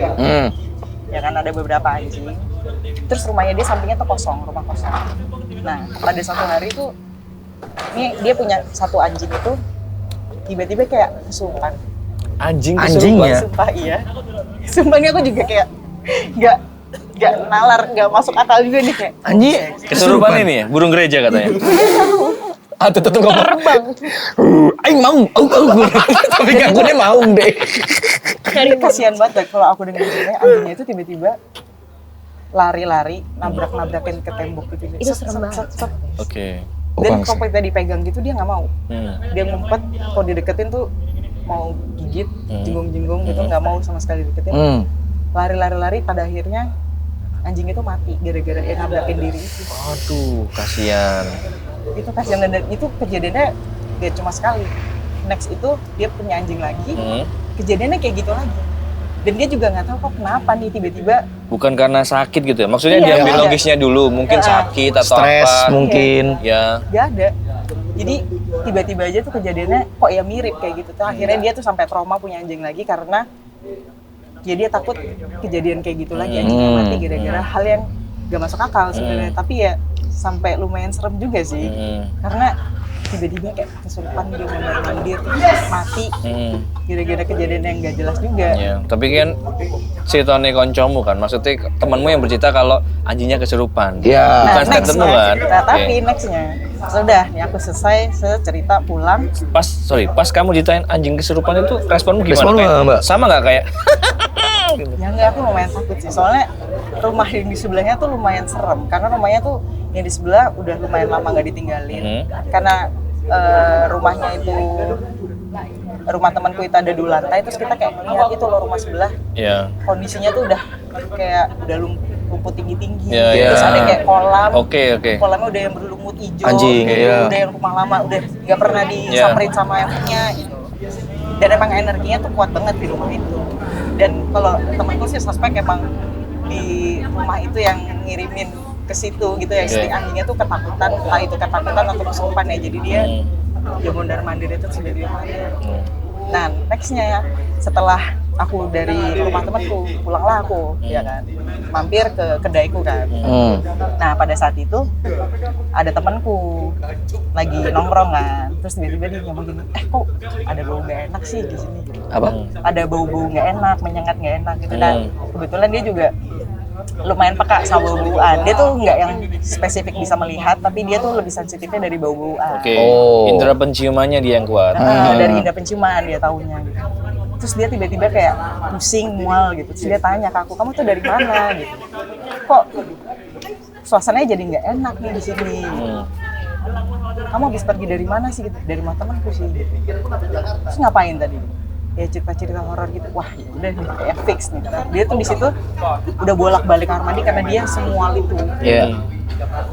Ya kan ada beberapa anjing. Terus rumahnya dia sampingnya tuh kosong, rumah kosong. Nah pada suatu hari tuh, ini dia punya satu anjing itu tiba-tiba kayak kesurupan. Anjingnya? Sumpah iya. Sumpah ini aku juga kayak nggak nalar, nggak masuk akal juga nih kayak. Anjing. Kesurupan ini ya? Burung gereja katanya. Ah, tuh ngomong. Terbang. Aing mau. Tapi aku dia mau deh. Kasihan banget deh kalau aku dengar ceritanya anjingnya itu tiba-tiba lari-lari nabrak-nabrakin ke tembok gitu. Itu serem banget. Oke. Dan Bukan kalau kita dipegang gitu dia nggak mau. Dia ngumpet, kalau dideketin tuh mau gigit, jenggung-jenggung gitu, nggak mau sama sekali deketin. Lari-lari pada akhirnya anjing itu mati gara-gara dia nabrakin diri itu. Aduh, kasihan. Itu kasihan, dan itu kejadiannya gak cuma sekali. Next itu dia punya anjing lagi, kejadiannya kayak gitu lagi. Dan dia juga nggak tahu kok kenapa nih tiba-tiba. Bukan karena sakit gitu ya? Maksudnya Iya, diambil ada. logisnya dulu, mungkin sakit atau Stres apa? mungkin. Ya. Gak ada. Jadi tiba-tiba aja tuh kejadiannya kok ya mirip kayak gitu. Tuh akhirnya dia tuh sampai trauma punya anjing lagi karena ya dia takut kejadian kayak gitu lagi, anjingnya mati gara-gara hal yang gak masuk akal sebenarnya. Tapi ya sampai lumayan serem juga sih. Karena tiba-tiba kayak kesurupan dia mandir mati gara-gara kejadian yang gak jelas juga. Ya, tapi kan ceritanya koncomu kan, maksudnya temanmu yang bercerita kalau anjingnya kesurupan. Iya. Bukan statementmu kan? Nah, tapi Oke. nextnya sudah nih aku selesai cerita pulang. Pas kamu ditanyain anjing kesurupan itu responmu gimana? Responmu, Kayak, Mbak? sama nggak kayak? Ya enggak, aku lumayan takut sih, soalnya rumah yang di sebelahnya tuh lumayan serem karena rumahnya tuh yang di sebelah udah lumayan lama nggak ditinggalin karena rumahnya itu rumah temanku itu ada 2 lantai, terus kita kayak lihat itu loh rumah sebelah Ya. kondisinya tuh udah kayak udah rumput tinggi-tinggi, Ya, terus ya. ada kayak kolam, Oke. kolamnya udah yang berlumut hijau, Anjing, gitu. iya. Udah yang rumah lama, udah nggak pernah disamperin sama yang punya gitu. Dan emang energinya tuh kuat banget di rumah itu. Dan kalau temanku sih suspek emang di rumah itu yang ngirimin ke situ gitu ya, si anjingnya tuh ketakutan, entah itu ketakutan atau kesurupan ya, jadi dia ya mondar mandir itu sudah dia mandir. Nah nextnya ya, setelah aku dari rumah temanku pulanglah aku ya kan, mampir ke kedaiku kan. Nah pada saat itu ada temanku lagi nongkrong kan, terus tiba-tiba dia ngomong gini, kok ada bau gak enak sih di sini? Apa? Ada bau-bau gak enak, menyengat gak enak gitu. Dan kebetulan dia juga lumayan peka sama bau-bauan. Dia tuh nggak yang spesifik bisa melihat, tapi dia tuh lebih sensitifnya dari bau-bauan. Oke. Indra penciumannya dia yang kuat. Dari indera penciuman dia taunya gitu. Terus dia tiba-tiba kayak pusing, mual gitu. Terus dia tanya ke aku, kamu tuh dari mana gitu? Kok suasananya jadi nggak enak nih di sini? Kamu habis pergi dari mana sih gitu? Dari rumah temanku sih gitu. Terus ngapain tadi? Ya cerita-cerita horor gitu. Wah, ya udah nih kayak fix nih. Dia tuh di situ udah bolak-balik kamar mandi karena dia semual itu.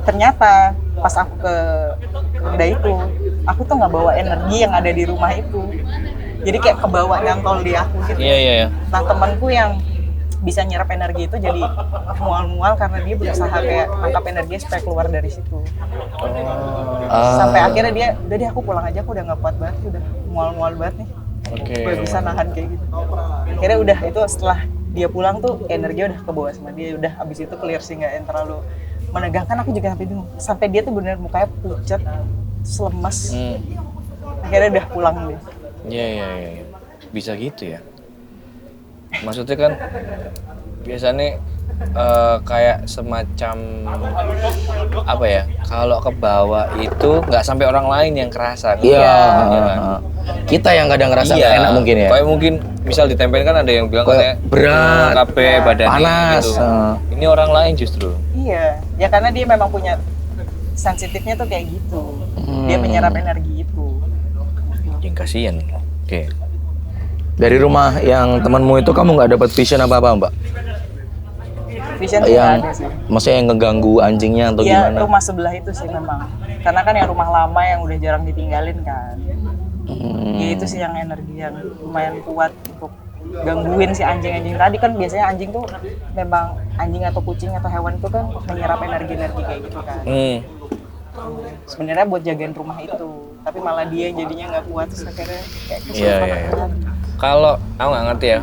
Ternyata pas aku ke kedai itu, aku tuh nggak bawa energi yang ada di rumah itu. Jadi kayak kebawa nyantol di aku gitu. Iya. Nah temanku yang bisa nyerap energi itu jadi mual-mual karena dia berusaha kayak nangkap energi supaya keluar dari situ. Sampai akhirnya dia, udah deh aku pulang aja, aku udah nggak kuat banget, udah mual-mual banget nih. Gue bisa nahan kayak gitu. Akhirnya udah itu setelah dia pulang tuh energi udah kebawa sama dia, udah abis itu clear sih, nggak yang terlalu menegangkan. Aku juga sampai bingung, sampai dia tuh bener mukanya pucat, lemes. Akhirnya udah pulang deh. Iya. Bisa gitu ya. Maksudnya kan biasanya kayak semacam apa ya? Kalau ke bawah itu nggak sampai orang lain yang kerasa. Iya. Kan? Kita yang kadang ngerasa nggak enak mungkin ya. Kayak mungkin misal ditempelin kan ada yang bilang kayak berat, capek badannya panas. Gitu. Ini orang lain justru. Iya, ya karena dia memang punya sensitifnya tuh kayak gitu. Dia menyerap energi itu. Yang kasihan. Oke. Dari rumah yang temanmu itu kamu nggak dapat vision apa-apa, Mbak? Vision tuh Yang nggak ada sih. maksudnya yang ngeganggu anjingnya atau Ya gimana? rumah sebelah itu sih memang. Karena kan yang rumah lama yang udah jarang ditinggalin kan. Ya itu sih yang energi yang lumayan kuat untuk gangguin si anjing-anjing tadi. Kan biasanya anjing tuh memang anjing atau kucing atau hewan itu kan menyerap energi-energi kayak gitu kan. Sebenarnya buat jagain rumah itu, tapi malah dia jadinya nggak kuat, terus akhirnya kayak kesurupan. Iya. Kalau aku nggak ngerti ya,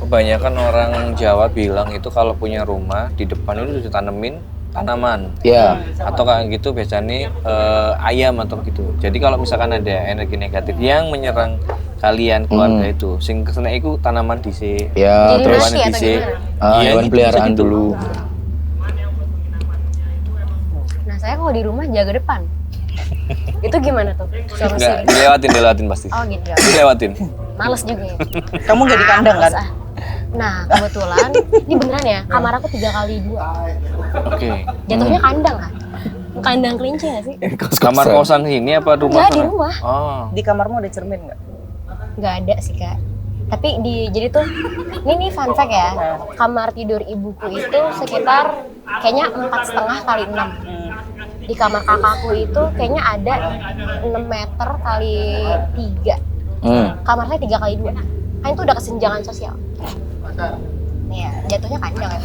kebanyakan orang Jawa bilang itu kalau punya rumah di depan itu ditanemin tanaman. Iya. Atau kayak gitu biasanya ayam atau gitu. Jadi kalau misalkan ada energi negatif yang menyerang kalian keluarga itu, sing kesana itu tanaman dhisik. Ya, Jadi terus nasi atau dhisik. gimana? hewan gitu, peliharaan gitu. dulu. Nah saya kalau di rumah jaga depan. Itu gimana tuh? Enggak, dilewatin pasti. Oh gitu. Dilewatin. Males juga ya. Kamu nggak di kandang kan? Males, ah. Nah kebetulan ini beneran ya, kamar aku 3x2. Oke. Jatuhnya kandang kan? Kandang kelinci nggak sih? Kamar kosan ini apa rumah? Nggak, di sana? rumah. Oh. Di kamarmu ada cermin nggak? Nggak ada sih kak. Tapi jadi tuh ini fun fact ya, kamar tidur ibuku itu sekitar kayaknya 4,5 x 6. Di kamar kakakku itu kayaknya ada 6 meter kali 3. Kamar saya 3x2. Kan itu udah kesenjangan sosial. Iya, jatuhnya kandang ya.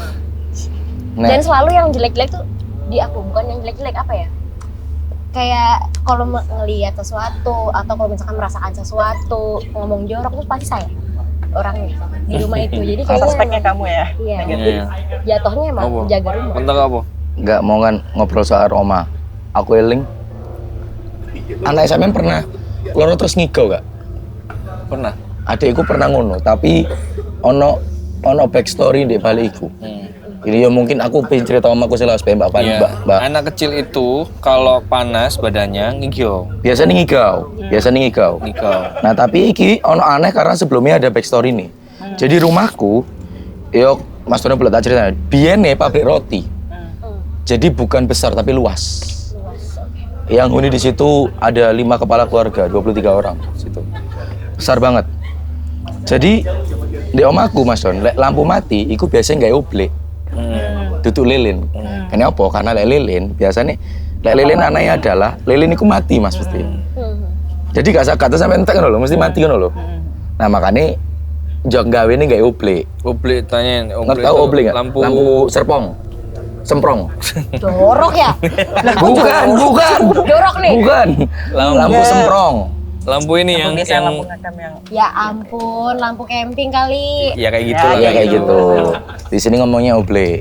Dan selalu yang jelek-jelek tuh di aku, bukan yang jelek-jelek apa ya? Kayak kalau ngelihat sesuatu atau kalau misalkan merasakan sesuatu, ngomong jorok terus pasti saya orangnya di rumah itu. Jadi kayaknya Suspeknya kamu ya? iya, Iya. jatuhnya emang Apa? jaga rumah. Bentar apa? Nggak mau kan ngobrol soal Roma. Aku eling. Anak SMM pernah loro terus ngigau gak? Pernah. Adekku pernah ngono, tapi ono backstory di balik iku. Jadi ya mungkin aku pengen cerita sama aku jelas Mbak. Anak kecil itu kalau panas badannya ngigau. Biasanya ngigau. Nah tapi iki ono aneh karena sebelumnya ada backstory nih. Jadi rumahku, yo Mas Dono boleh tak cerita. Biyen nih pabrik roti. Jadi bukan besar tapi luas. Yang huni di situ ada 5 kepala keluarga, 23 orang situ. Besar banget. Jadi di omaku Mas Don, lampu mati, iku biasanya nggak oblek. Tutup lilin. Kenapa? Karena lilin biasanya lilin anaknya adalah lilin itu mati Mas pasti. Jadi gak kata sampai entek ngono lho, mesti mati ngono lho. Nah, makanya jok gawe ini gak oble. Oble tanyain. Nggak tahu oble nggak? Lampu semprong. Jorok ya? Bukan. Jorok nih. Bukan. Lampu semprong. Lampu ini yang lampu ngakam yang Ya ampun, lampu camping kali. ya kayak gitu lah. Ya kayak gitu. Di sini ngomongnya oble.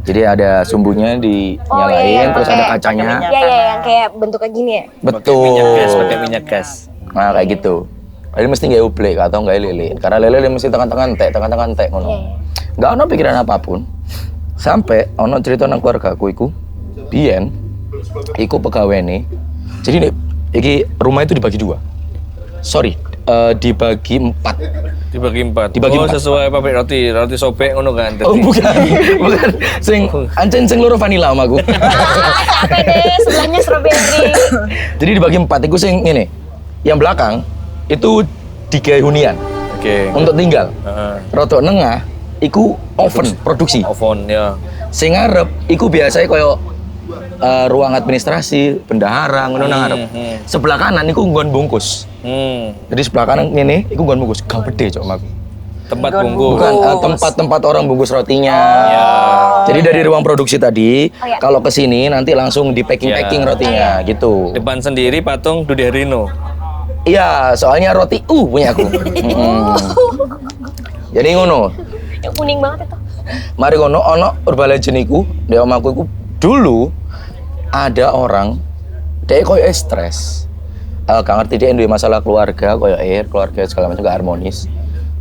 Jadi ada sumbunya dinyalain, iya, terus pakai- ada kacanya. Iya, yang kayak bentuknya gini ya. Pakai minyak gas. Nah, kayak gitu. Jadi mesti nggak oble, atau nggak lilin. Karena lilin mesti tekan-tekan tek ngono. Iya. Nggak ono pikiran apapun. Sampai ono cerita nang keluarga aku iku, biyen iku pegawai nih. Jadi nih, iki rumah itu dibagi 2. Sorry, dibagi 4. Dibagi 4. Dibagi Oh, 4. sesuai pabrik roti sobek ngono kan. Oh, bukan. Sing loro vanilla sama aku. Sampai deh, sebelahnya strawberry. Jadi dibagi 4 iku sing ngene. Yang belakang itu digawe hunian Oke. untuk tinggal. Heeh. Rodok nengah iku oven produksi. Oven ya. Sing ngarep iku biasanya koyo ruang administrasi, bendahara ngono nang ngarep. Sebelah kanan iku nggon bungkus. Jadi sebelah kanan ngene iku nggon bungkus. Gak gede cok mak. Tempat bungkus. Bukan tempat-tempat orang bungkus rotinya. Ya. Jadi dari ruang produksi tadi, iya. kalau ke sini nanti langsung di packing Ya. rotinya gitu. Depan sendiri patung Dude Herlino. Iya, soalnya roti punya aku. Jadi ngono. Yang kuning banget itu. Mari ngono ono Urban Legend iku, di omaku iku dulu ada orang dia koyo stres. Gak ngerti dia duwe masalah keluarga, koyo keluarga segala macam gak harmonis.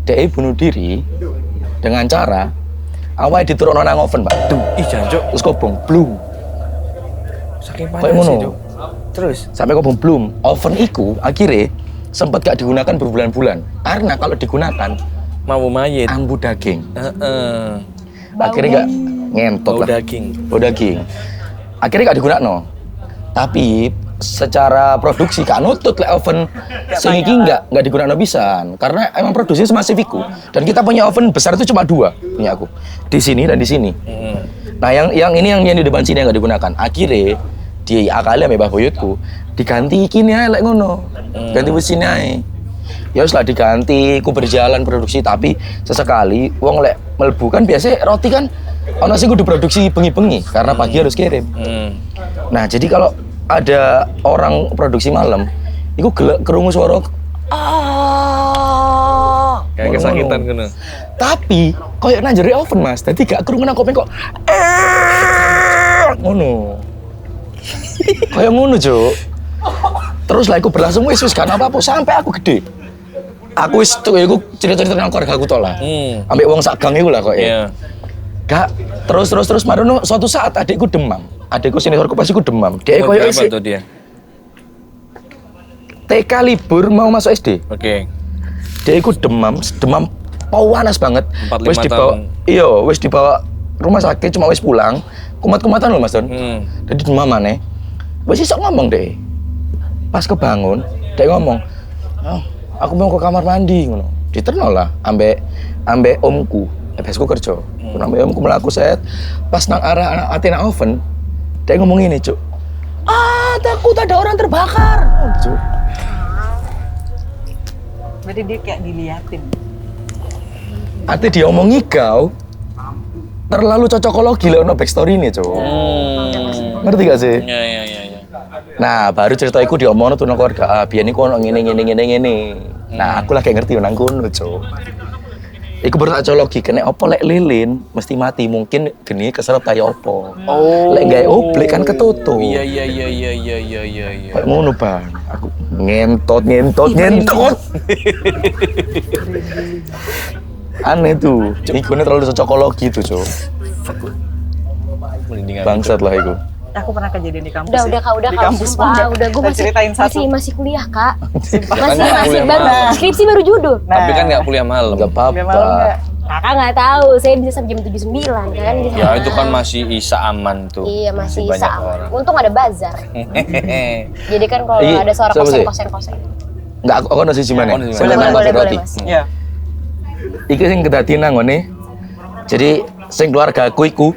Dia bunuh diri dengan cara awalnya diturunno nang oven, Pak. Duh, Ih, jancuk. terus kobong blum. Saking Kayak panas ngono. itu. Terus Sampai kobong blum. Oven iku akhirnya sempat gak digunakan berbulan-bulan. Karena kalau digunakan mau mayit. ambu daging. Heeh. Akhirnya gak ngentot Bau lah. daging. Bau daging. Akhirnya gak digunakan. No. Tapi secara produksi gak nutut lah oven sing iki gak digunakan pisan karena emang produksi semasif iku. Dan kita punya oven besar itu cuma 2 punya aku. Di sini dan di sini. Nah, yang ini yang di depan sini yang gak digunakan. Akhirnya di akali sama Mbah Boyotku diganti kini ae lek ngono. Ganti mesin ae. Ya wis lah diganti, ku berjalan produksi tapi sesekali wong lek mlebu kan biasa roti kan ono sing kudu produksi bengi-bengi karena pagi harus kirim. Nah, jadi kalau ada orang produksi malam, iku kerungu suara Kayak kesakitan ngono. Tapi koyo nang jero oven, Mas. Dadi gak kerungu nang kopeng kok. Ngono. Kayak ngono, Cuk. Terus lah aku berlangsung wis gak apa-apa sampai aku gede. Aku wis tuh iku cerita-cerita nang keluarga aku to lah. Ambek wong sak gang iku lah kok ya. Iya. Gak terus marono suatu saat adikku demam. Adikku seniorku pas iku demam. Dia Umur koyo berapa isih tuh dia? TK libur mau masuk SD. Oke. Dia iku demam panas banget. 4-5 Wis dibawa, tahun. iya, wis dibawa rumah sakit cuma wis pulang. Kumat-kumatan loh Mas Don. Jadi demam maneh. Wis iso ngomong deh. Pas kebangun, dia ngomong, "Oh, aku mau ke kamar mandi ngono." Diterno lah ambek omku. Besku kerja. Ambek omku mlaku set. Pas nang arah Athena oven, dia ngomong ini, Cuk. Takut ada orang terbakar. Cuk. berarti dia kayak diliatin. Ate diomongi kau terlalu cocokologi lho ono backstory ini, Cuk. Ngerti gak sih? Iya. Nah, baru cerita iku diomongno tuh nang keluarga. Biyen iku ono ngene. Nah, aku lagi ngerti nang kono, Cuk. Iku baru tak cologi, kena opo lek lilin mesti mati, mungkin geni keserap kayak opo. Lek gawe oblek kan ketutup. Iya. Kayak ngono, Bang. Aku ngentot. Aneh tuh. Iku terlalu cocokologi tuh, Cuk. Bangsat lah iku. Aku pernah kejadian di kampus. Udah Kak, Di kampus sumpah. Udah gue Saya ceritain satu. masih kuliah, Kak. Kan nggak Masih kuliah baru malam. skripsi baru judul. Tapi kan nggak kuliah malam. Enggak Dia malu apa-apa. nggak? Kakak nggak tahu, saya bisa sampai jam 7-9 kan. di Ya sana. itu kan masih Isa aman tuh. Iya, masih banyak sama. orang. Untung ada bazar. Jadi kan kalau Iya, ada suara siapa sih? kosen. Enggak, aku ono siji mana? Oh, ono siji Sampai mana? nang Boleh, roti. Mas. Iya. Iki sing kedadi nang ngene. Jadi sing keluarga aku iku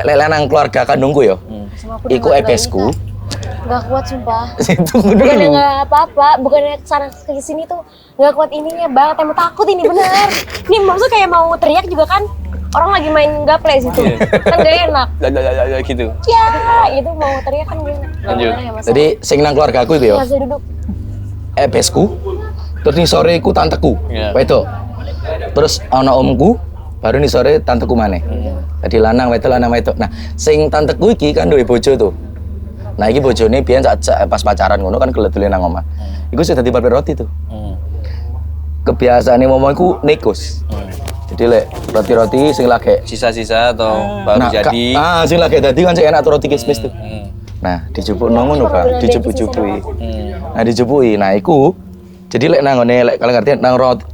lek nang keluarga kandungku ya. Iku ebesku Nggak kuat sumpah. Tunggu Bukannya dulu. nggak apa-apa, bukannya kesana ke sini tuh nggak kuat ininya banget, emang takut ini bener. Ini maksudnya kayak mau teriak juga kan, orang lagi main gaple situ, kan gak enak. Gitu. Ya, itu mau teriak kan gak enak. Lanjut. Gimana ya, Mas? Jadi sing nang keluarga aku itu ya. Nggak bisa duduk. Besku. Terus nih sore ku tanteku. Iya. Wedok. Terus ana omku, baru nih sore tanteku maneh. Jadi lanang wedok. Nah, sing tanteku iki kan duwe bojo tuh. Nah, iki bojone biyen pas pacaran ngono kan kelet-kelet nang omah. Iku sudah dadi pabrik roti tuh. Kebiasaane momo iku nekus. Jadi lek roti-roti sing lagi Sisa-sisa atau baru jadi. sing lagi dadi kan sing enak tuh roti kismis tuh. Nah, dijupuk nang ngono, Pak. Pernah Dijupuk-jupuki. Nah, dijupuki. Nah, iku jadi lek nang ngene lek kalian ngerti nang roti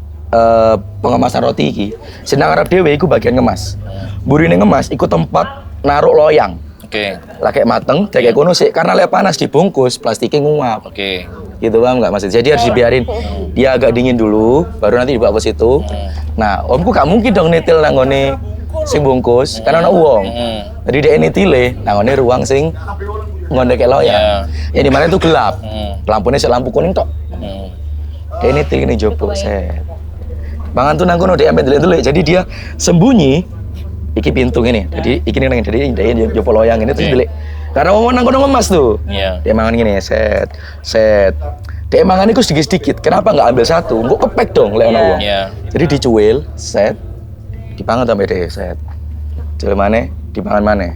pengemasan roti iki. Sing nang arep dhewe iku bagian ngemas. Burine ngemas iku tempat naruh loyang. Oke. Lagi mateng, kayak kono sih karena lek panas dibungkus, plastiknya nguap. Oke. Gitu paham nggak maksudnya? Jadi harus dibiarin dia agak dingin dulu, baru nanti dibawa ke situ. Nah, omku gak mungkin dong nitil nang ngone sing bungkus, karena ana uang. Jadi dia nitile nang ngone ruang sing ngone kayak loyang. Ya di mana itu gelap. Lampunya lampu kuning tok. Dia nitil ini jopo set. Mangan tuh nang kono dia ambil dulu. Jadi dia sembunyi. Iki pintu ini, jadi iki nang jadi dia jopo loyang ini terus delik. Karena mau nang kono ngemas tuh. Iya. Dia mangan gini, set. Dia mangan itu sedikit-sedikit. Kenapa nggak ambil satu? Nggak kepek dong, lek ono wong. Iya. Jadi dicuil, set. Dipangan sampai deh, set. Cuil mana? Dipangan mana?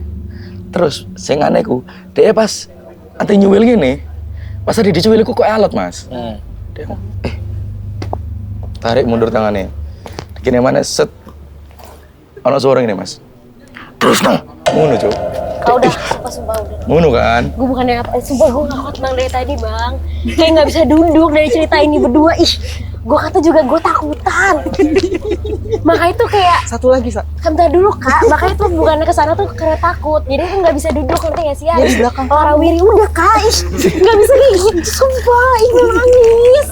Terus, sing aneh ku, dia pas ate nyuwil gini, pas tadi dicuil ku kok alot, Mas. Dia tarik mundur tangannya. Gini mana, set. Ono suara gini, Mas. Terus nang, ngono, Cuk. Kau udah apa sumpah udah. Ngono kan? Gue bukannya apa, sumpah gue gak kuat bang dari tadi bang. Kayak gak bisa duduk dari cerita ini berdua. Ih, gue kata juga gue takutan. Makanya itu kayak, Satu lagi, Sa. bentar dulu kak, makanya tuh bukannya kesana tuh karena takut. Jadi tuh gak bisa duduk, ngerti gak sih ya? Ya, di belakang Warawiri udah kak, ih, gak bisa kayak gitu, sumpah, ih gue nangis.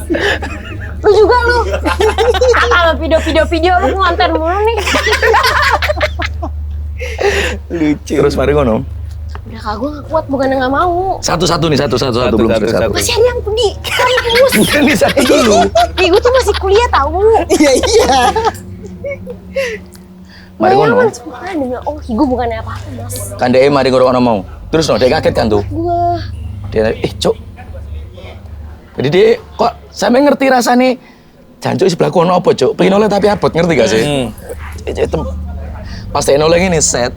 Lu juga lu, sama video lu ngonten mulu nih. Lucu. Terus mari ngono. Udah kak, gue gak kuat, bukannya gak mau. Satu-satu nih, satu belum selesai. Masih ada yang pergi kampus. Bukan nih satu dulu. Ih, gue tuh masih kuliah tau. Iya. Mari ngono. Bayangan sumpah dengan gue bukannya apa-apa mas. Kan dia mari ngono mau. Terus no, dia kaget kan tuh. Gue Dia cuk. Jadi dia kok sampe ngerti rasane jancuk sebelahku ono apa, Cuk? Pengen oleh tapi abot, ngerti gak sih? Pas dia oleh ngene set,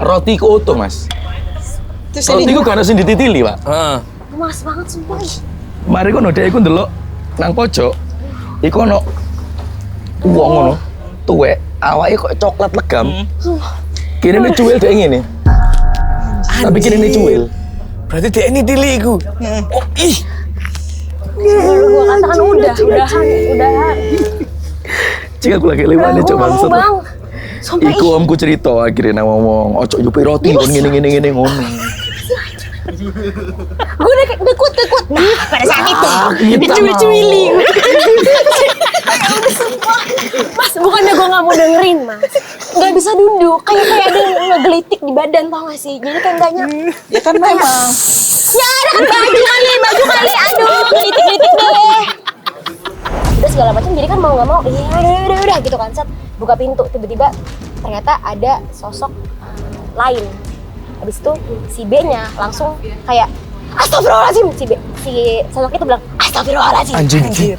roti ku utuh, Mas. Terus Roti ini ku gak ada sing dititili, Pak. mas banget sumpah. Ih. Mari kono dia iku ndelok nang pojok. Iku ono wong ngono, tuwek, awake kok coklat legam. Kirine cuil dhek ngene. Tapi kirine cuil. Berarti dia ini diliku. Oh, ih. Gue katakan udahan. Cik aku lagi lewat nih coba Gue bang. Sumpah Iku omku cerita akhirnya ngomong, ojo nyupi roti kon ngene ngono. Gue udah dekut. Pada saat itu Kita dicuil-cuili. Udah sumpah. Mas, bukannya gue gak mau dengerin mas. Gak bisa duduk. Kayak ada yang ngegelitik di badan tau gak sih. Jadi kayak gak ya kan memang. Ya ada kan baju kali. Aduh, gelitik deh. Udah segala macam jadi kan mau nggak mau, iya udah gitu kan. Set buka pintu tiba-tiba ternyata ada sosok lain. Habis itu si B-nya langsung kayak astagfirullahaladzim, si sosok itu bilang astagfirullahaladzim. Anjing.